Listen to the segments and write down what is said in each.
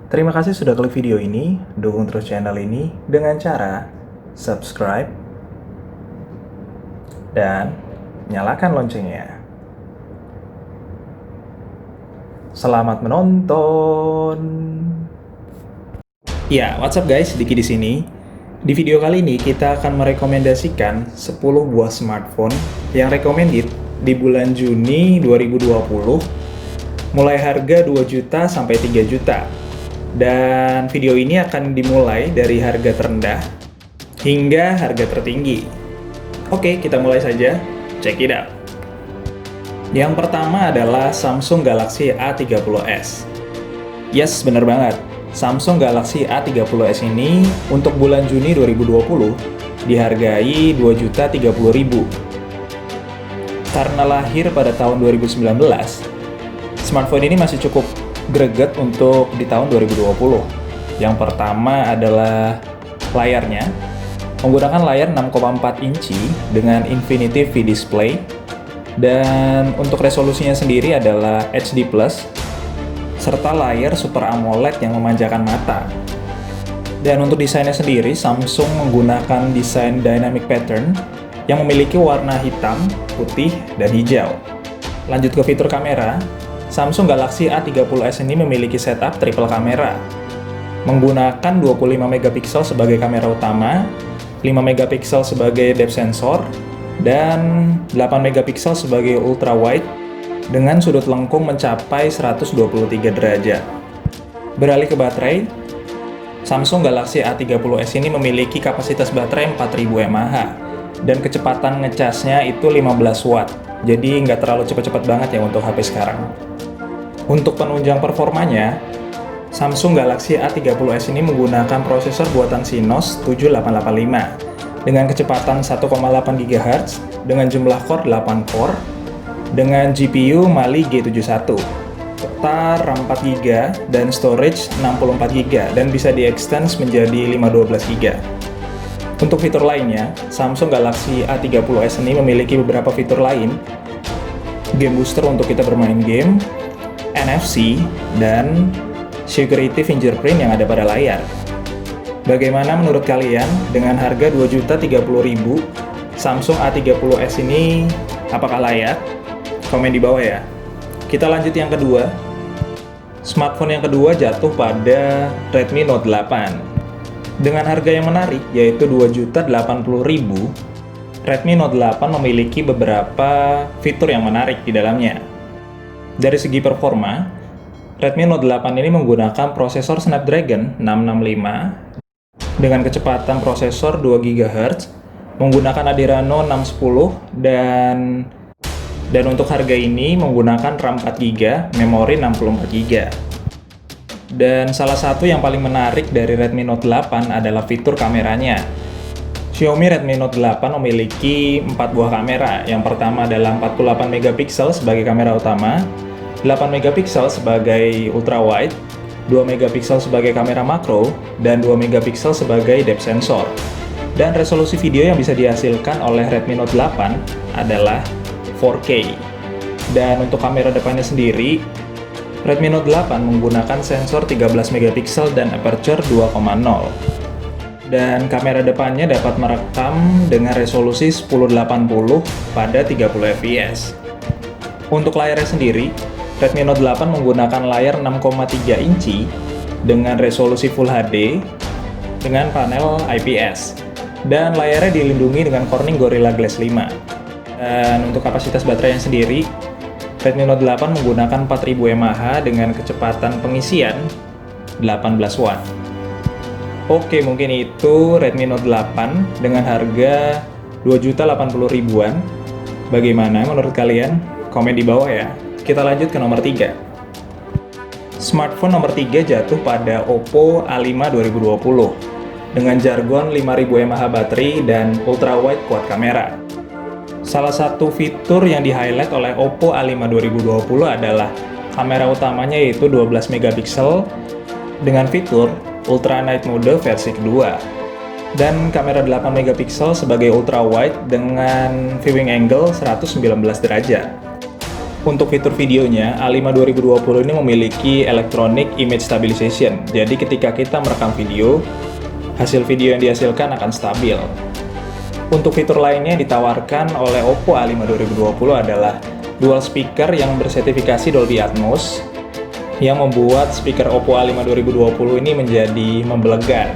Terima kasih sudah klik video ini, dukung terus channel ini dengan cara subscribe dan nyalakan loncengnya. Selamat menonton. Ya, what's up guys, Diki di sini. Di video kali ini kita akan merekomendasikan 10 buah smartphone yang recommended di bulan Juni 2020 mulai harga 2 juta sampai 3 juta. Dan video ini akan dimulai dari harga terendah hingga harga tertinggi. Oke, kita mulai saja. Check it out. Yang pertama adalah Samsung Galaxy A30s. Yes, bener banget. Samsung Galaxy A30s ini untuk bulan Juni 2020 dihargai Rp2.030.000. Karena lahir pada tahun 2019, smartphone ini masih cukup greget untuk di tahun 2020. Yang pertama adalah layarnya, menggunakan layar 6,4 inci dengan Infinity V Display, dan untuk resolusinya sendiri adalah HD+, serta layar Super AMOLED yang memanjakan mata. Dan untuk desainnya sendiri, Samsung menggunakan desain dynamic pattern yang memiliki warna hitam, putih, dan hijau. Lanjut ke fitur kamera, Samsung Galaxy A30s ini memiliki setup triple kamera, menggunakan 25 megapiksel sebagai kamera utama, 5 megapiksel sebagai depth sensor, dan 8 megapiksel sebagai ultra wide dengan sudut lengkung mencapai 123 derajat. Beralih ke baterai, Samsung Galaxy A30s ini memiliki kapasitas baterai 4000 mAh dan kecepatan ngecasnya itu 15 watt. Jadi nggak terlalu cepat-cepat banget ya untuk HP sekarang. Untuk penunjang performanya, Samsung Galaxy A30s ini menggunakan prosesor buatan Exynos 7885 dengan kecepatan 1,8 GHz dengan jumlah core 8 core dengan GPU Mali G71, serta RAM 4GB dan storage 64GB dan bisa di-extend menjadi 512GB. Untuk fitur lainnya, Samsung Galaxy A30s ini memiliki beberapa fitur lain, game booster untuk kita bermain game, NFC, dan security fingerprint yang ada pada layar. Bagaimana menurut kalian dengan harga Rp2.030.000, Samsung A30s ini apakah layak? Komen di bawah ya. Kita lanjut yang kedua. Smartphone yang kedua jatuh pada Redmi Note 8. Dengan harga yang menarik, yaitu Rp2.080.000, Redmi Note 8 memiliki beberapa fitur yang menarik di dalamnya. Dari segi performa, Redmi Note 8 ini menggunakan prosesor Snapdragon 665 dengan kecepatan prosesor 2 GHz, menggunakan Adreno 610, dan untuk harga ini menggunakan RAM 4GB, memori 64GB. Dan salah satu yang paling menarik dari Redmi Note 8 adalah fitur kameranya. Xiaomi Redmi Note 8 memiliki 4 buah kamera. Yang pertama adalah 48 megapiksel sebagai kamera utama, 8 megapiksel sebagai ultra wide, 2 megapiksel sebagai kamera makro, dan 2 megapiksel sebagai depth sensor. Dan resolusi video yang bisa dihasilkan oleh Redmi Note 8 adalah 4K. Dan untuk kamera depannya sendiri, Redmi Note 8 menggunakan sensor 13 megapiksel dan aperture 2,0. Dan kamera depannya dapat merekam dengan resolusi 1080 pada 30 fps. Untuk layarnya sendiri, Redmi Note 8 menggunakan layar 6,3 inci dengan resolusi Full HD dengan panel IPS. Dan layarnya dilindungi dengan Corning Gorilla Glass 5. Dan untuk kapasitas baterainya sendiri, Redmi Note 8 menggunakan 4000 mAh dengan kecepatan pengisian 18 watt. Oke, mungkin itu Redmi Note 8 dengan harga Rp2.080.000-an. Bagaimana menurut kalian? Komen di bawah ya. Kita lanjut ke nomor 3. Smartphone nomor 3 jatuh pada Oppo A5 2020 dengan jargon 5000 mAh baterai dan ultra wide quad kamera. Salah satu fitur yang di-highlight oleh Oppo A5 2020 adalah kamera utamanya yaitu 12 megapiksel dengan fitur Ultra Night Mode versi kedua, dan kamera 8 megapiksel sebagai ultra wide dengan viewing angle 119 derajat. Untuk fitur videonya, A5 2020 ini memiliki Electronic Image Stabilization. Jadi ketika kita merekam video, hasil video yang dihasilkan akan stabil. Untuk fitur lainnya yang ditawarkan oleh Oppo A5 2020 adalah dual speaker yang bersertifikasi Dolby Atmos, yang membuat speaker Oppo A5 2020 ini menjadi membelegan.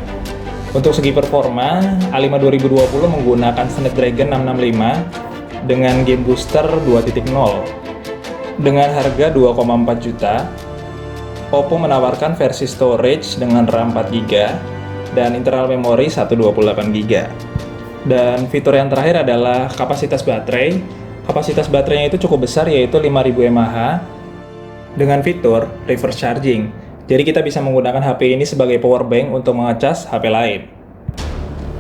Untuk segi performa, A5 2020 menggunakan Snapdragon 665 dengan game booster 2.0. Dengan harga 2,4 juta, Oppo menawarkan versi storage dengan RAM 4GB dan internal memori 128GB. Dan fitur yang terakhir adalah kapasitas baterai. Kapasitas baterainya itu cukup besar, yaitu 5000 mAh dengan fitur reverse charging. Jadi kita bisa menggunakan HP ini sebagai power bank untuk mengecas HP lain.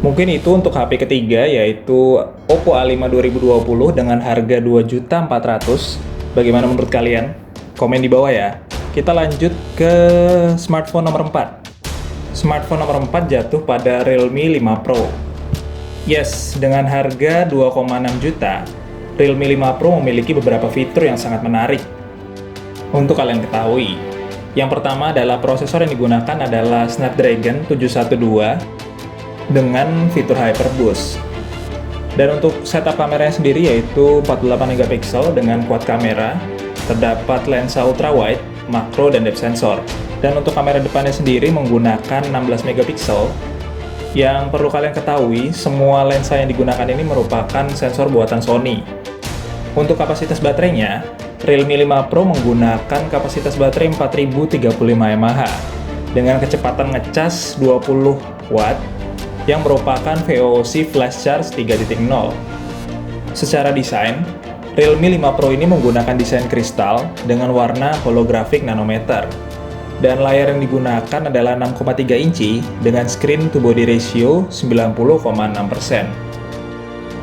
Mungkin itu untuk HP ketiga, yaitu Oppo A5 2020 dengan harga 2.400.000. Bagaimana menurut kalian? Komen di bawah ya. Kita lanjut ke smartphone nomor 4. Smartphone nomor 4 jatuh pada Realme 5 Pro. Yes, dengan harga 2,6 juta, Realme 5 Pro memiliki beberapa fitur yang sangat menarik untuk kalian ketahui. Yang pertama adalah prosesor yang digunakan adalah Snapdragon 712 dengan fitur Hyperboost. Dan untuk setup kameranya sendiri yaitu 48MP dengan quad kamera, terdapat lensa ultrawide, makro, dan depth sensor. Dan untuk kamera depannya sendiri menggunakan 16MP. Yang perlu kalian ketahui, semua lensa yang digunakan ini merupakan sensor buatan Sony. Untuk kapasitas baterainya, Realme 5 Pro menggunakan kapasitas baterai 4035 mAh dengan kecepatan ngecas 20 watt yang merupakan VOC Flash Charge 3.0. Secara desain, Realme 5 Pro ini menggunakan desain kristal dengan warna holographic nanometer. Dan layar yang digunakan adalah 6,3 inci dengan screen to body ratio 90,6%.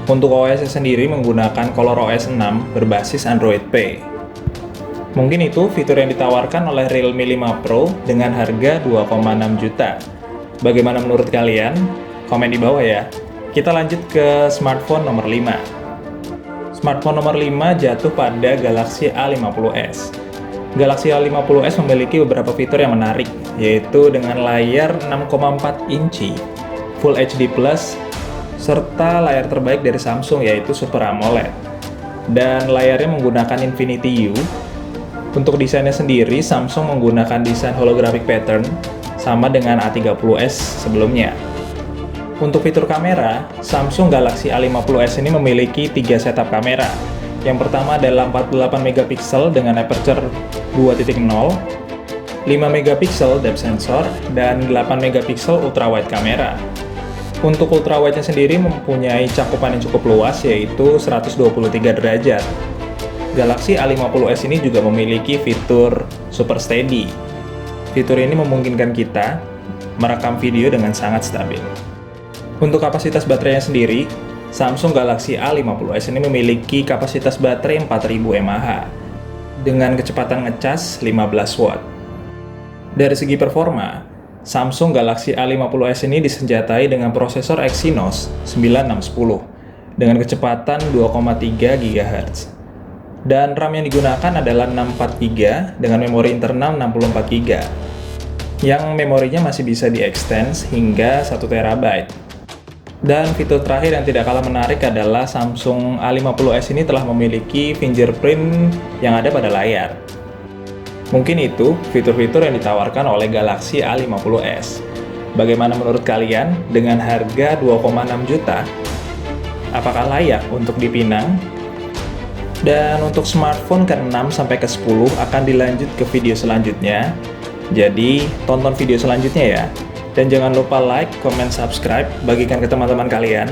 Untuk OS sendiri menggunakan ColorOS 6 berbasis Android P. Mungkin itu fitur yang ditawarkan oleh Realme 5 Pro dengan harga 2,6 juta. Bagaimana menurut kalian? Komen di bawah ya. Kita lanjut ke smartphone nomor 5. Smartphone nomor 5 jatuh pada Galaxy A50s. Galaxy A50s memiliki beberapa fitur yang menarik, yaitu dengan layar 6,4 inci, Full HD+, serta layar terbaik dari Samsung yaitu Super AMOLED. Dan layarnya menggunakan Infinity U. Untuk desainnya sendiri, Samsung menggunakan desain holographic pattern sama dengan A30s sebelumnya. Untuk fitur kamera, Samsung Galaxy A50s ini memiliki 3 setup kamera. Yang pertama adalah 48MP dengan aperture 2.0, 5MP depth sensor, dan 8MP ultrawide kamera. Untuk ultrawide-nya sendiri mempunyai cakupan yang cukup luas, yaitu 123 derajat. Galaxy A50s ini juga memiliki fitur Super Steady. Fitur ini memungkinkan kita merekam video dengan sangat stabil. Untuk kapasitas baterainya sendiri, Samsung Galaxy A50s ini memiliki kapasitas baterai 4000 mAh dengan kecepatan ngecas 15 watt. Dari segi performa, Samsung Galaxy A50s ini disenjatai dengan prosesor Exynos 9610 dengan kecepatan 2,3 GHz. Dan RAM yang digunakan adalah 64GB dengan memori internal 64GB, yang memorinya masih bisa di-extend hingga 1TB. Dan fitur terakhir yang tidak kalah menarik adalah Samsung A50s ini telah memiliki fingerprint yang ada pada layar. Mungkin itu fitur-fitur yang ditawarkan oleh Galaxy A50s. Bagaimana menurut kalian dengan harga 2,6 juta? Apakah layak untuk dipinang? Dan untuk smartphone ke-6 sampai ke-10 akan dilanjut ke video selanjutnya. Jadi, tonton video selanjutnya ya. Dan jangan lupa like, comment, subscribe, bagikan ke teman-teman kalian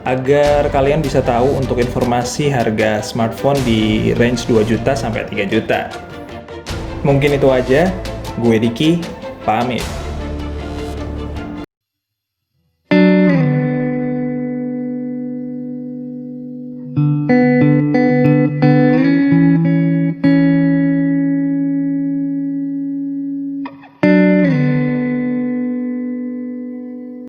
agar kalian bisa tahu untuk informasi harga smartphone di range 2 juta sampai 3 juta. Mungkin itu aja, gue Diki, pamit.